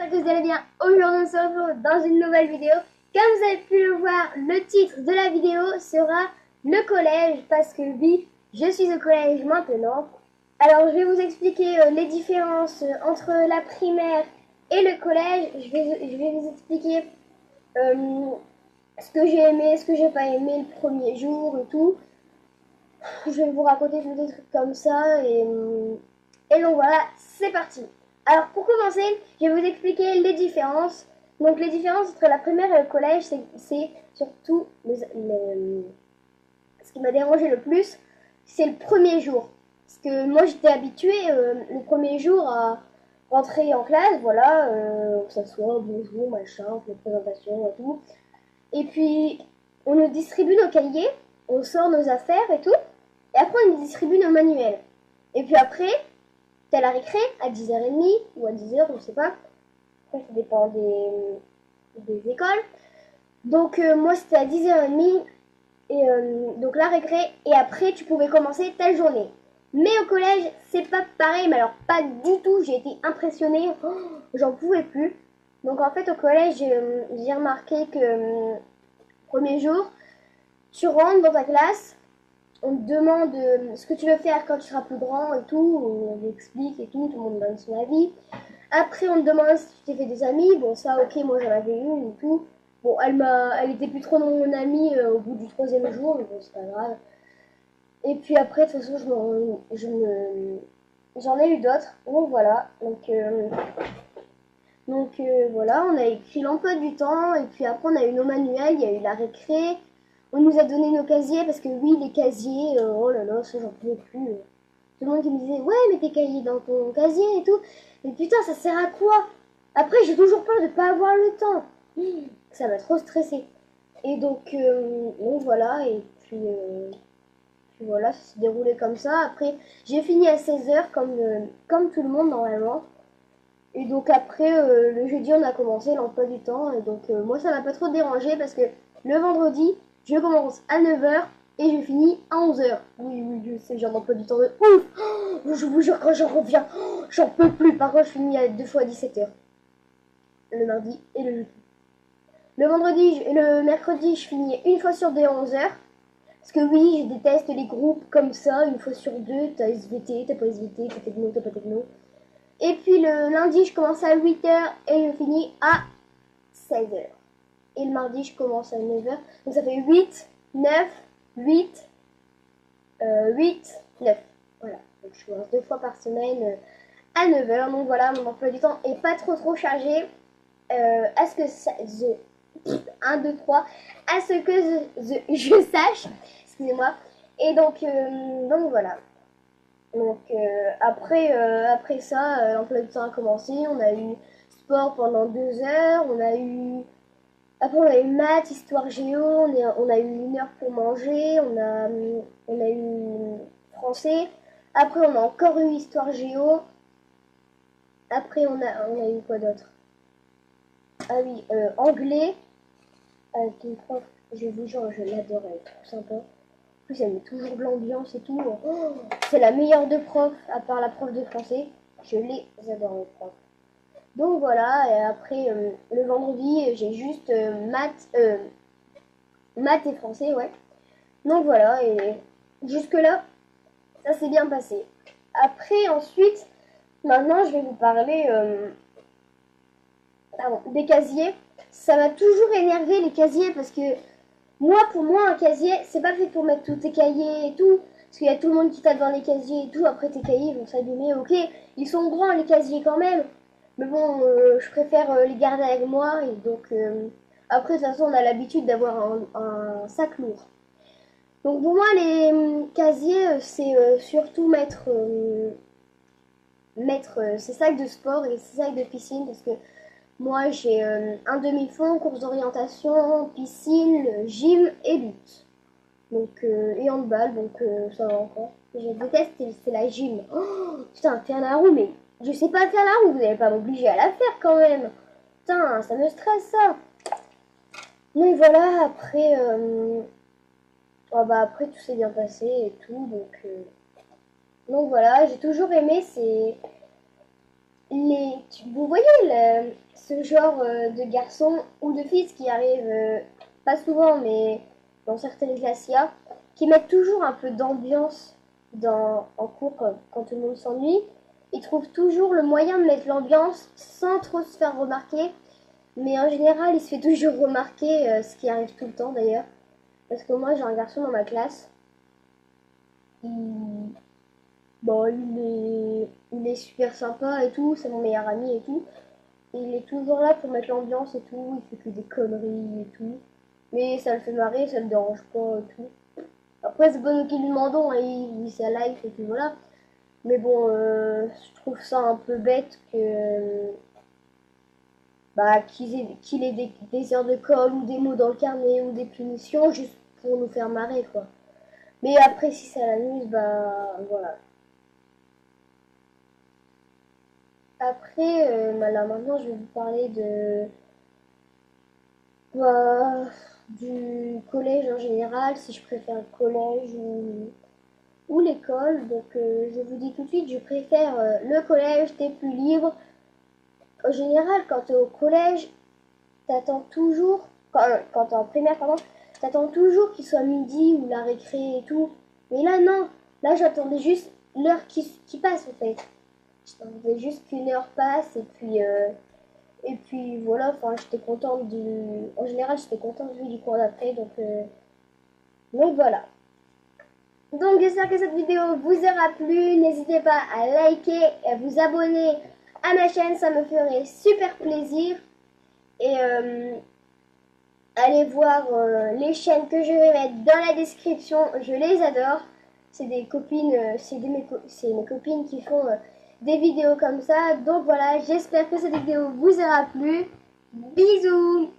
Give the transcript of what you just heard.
j'espère que vous allez bien. Aujourd'hui on se retrouve dans une nouvelle vidéo. Comme vous avez pu le voir, le titre de la vidéo sera le collège parce que oui, je suis au collège maintenant. Alors je vais vous expliquer les différences entre la primaire et le collège. Je vais vous expliquer ce que j'ai aimé, ce que j'ai pas aimé le premier jour et tout. Je vais vous raconter tous des trucs comme ça et donc voilà, c'est parti. Alors pour commencer, je vais vous expliquer les différences. Donc les différences entre la primaire et le collège, c'est surtout ce qui m'a dérangé le plus, c'est le premier jour. Parce que moi j'étais habituée le premier jour à rentrer en classe, voilà, que ça soit bonjour, machin, les présentations et tout. Et puis on nous distribue nos cahiers, on sort nos affaires et tout. Et après on nous distribue nos manuels. Et puis après, t'as la récré à 10h30 ou à 10h, je sais pas. Après, ça dépend des écoles. Donc, moi, c'était à 10h30. Et donc, la récré. Et après, tu pouvais commencer ta journée. Mais au collège, c'est pas pareil. Mais alors, pas du tout. J'ai été impressionnée. Oh, j'en pouvais plus. Donc, en fait, au collège, j'ai remarqué que premier jour, tu rentres dans ta classe. On te demande ce que tu veux faire quand tu seras plus grand et tout, on explique et tout le monde donne son avis. Après, on te demande si tu t'es fait des amis, bon ça ok, moi j'en avais une et tout. Bon, elle était plus trop mon amie au bout du troisième jour, mais bon c'est pas grave. Et puis après, de toute façon, j'en ai eu d'autres, donc voilà. Voilà, on a écrit l'emploi du temps, et puis après on a eu nos manuels, il y a eu la récré. On nous a donné nos casiers parce que oui, les casiers, oh là là, ça j'en pouvais plus. Tout le monde qui me disait, ouais, mets tes cahiers dans ton casier et tout. Mais putain, ça sert à quoi? Après, j'ai toujours peur de pas avoir le temps. Ça m'a trop stressé. Et donc voilà, et puis voilà, ça s'est déroulé comme ça. Après, j'ai fini à 16h comme tout le monde normalement. Et donc après, le jeudi, on a commencé l'emploi du temps. Et donc moi, ça m'a pas trop dérangé parce que le vendredi, je commence à 9h et je finis à 11h. Oui, oui, je sais, j'ai un emploi du temps de ouf. Oh, je vous jure, quand j'en reviens, oh, j'en peux plus. Par contre, je finis à 2 fois 17h. Le mardi et le jeudi. Le vendredi et le mercredi, je finis une fois sur deux à 11h. Parce que oui, je déteste les groupes comme ça, une fois sur deux. T'as SVT, t'as pas SVT, t'as techno, t'as pas techno. Et puis le lundi, je commence à 8h et je finis à 16h. Et le mardi, je commence à 9h. Donc ça fait 8, 9, 8, 8, 9. Voilà. Donc je commence 2 fois par semaine à 9h. Donc voilà, mon emploi du temps est pas trop chargé. À ce que ça, 1, 2, 3. À ce que je sache. Excusez-moi. Et donc voilà. Donc après ça, l'emploi du temps a commencé. On a eu sport pendant 2 heures. Après on a eu maths, histoire géo. On a eu 1 heure pour manger. On a eu français. Après on a encore eu histoire géo. Après on a eu quoi d'autre? Ah oui, anglais. Avec une prof, je vous jure, je l'adore, elle est trop sympa. En plus, elle met toujours de l'ambiance et tout. Oh, c'est la meilleure de profs, à part la prof de français. Je les adore, les profs. Donc voilà, et après, le vendredi, j'ai juste maths et français, ouais. Donc voilà, et jusque-là, ça s'est bien passé. Après, ensuite, maintenant, je vais vous parler des casiers. Ça m'a toujours énervé, les casiers, parce que pour moi, un casier, c'est pas fait pour mettre tous tes cahiers et tout. Parce qu'il y a tout le monde qui tape dans les casiers et tout. Après, tes cahiers vont s'abîmer. Ok, ils sont grands, les casiers, quand même. Mais bon, je préfère les garder avec moi. Et après, de toute façon, on a l'habitude d'avoir un sac lourd. Donc, pour moi, les casiers, c'est surtout mettre ces sacs de sport et ces sacs de piscine. Parce que moi, j'ai un demi-fond, course d'orientation, piscine, gym et lutte. Et handball, ça va encore. Je déteste, c'est la gym. Oh, putain, faire la roue, mais je sais pas faire la roue, vous n'allez pas m'obliger à la faire quand même. Putain, ça me stresse ça. Donc voilà, après tout s'est bien passé et tout, donc voilà, j'ai toujours aimé vous voyez ce genre de garçons ou de filles, ce qui arrive pas souvent, mais dans certaines classes, il y a, qui mettent toujours un peu d'ambiance en cours quand tout le monde s'ennuie. Ils trouvent toujours le moyen de mettre l'ambiance sans trop se faire remarquer. Mais en général, il se fait toujours remarquer, ce qui arrive tout le temps d'ailleurs. Parce que moi, j'ai un garçon dans ma classe. Il, bon, il est super sympa et tout, c'est mon meilleur ami et tout. Il est toujours là pour mettre l'ambiance et tout, il fait que des conneries et tout. Mais ça le fait marrer, ça le dérange pas et tout. Après, c'est pas nous qui lui demandons, hein, il vit sa life et puis voilà. Mais bon, je trouve ça un peu bête que bah, qu'il ait des heures de colle ou des mots dans le carnet ou des punitions juste pour nous faire marrer, quoi. Mais après, si ça l'amuse, bah voilà. Après, là maintenant, je vais vous parler bah, du collège en général, si je préfère le collège ou l'école. Donc, je vous dis tout de suite, je préfère le collège, t'es plus libre. En général, quand t'es au collège, t'attends toujours, quand t'es en primaire, pardon, t'attends toujours qu'il soit midi ou la récré et tout. Mais là, non. Là, j'attendais juste l'heure qui passe, en fait. J'attendais juste qu'une heure passe et puis voilà, enfin, j'étais contente en général, j'étais contente du cours d'après, donc voilà. Donc j'espère que cette vidéo vous aura plu. N'hésitez pas à liker et à vous abonner à ma chaîne, ça me ferait super plaisir. Et allez voir les chaînes que je vais mettre dans la description, je les adore. C'est des copines, c'est mes copines qui font des vidéos comme ça. Donc voilà, j'espère que cette vidéo vous aura plu. Bisous!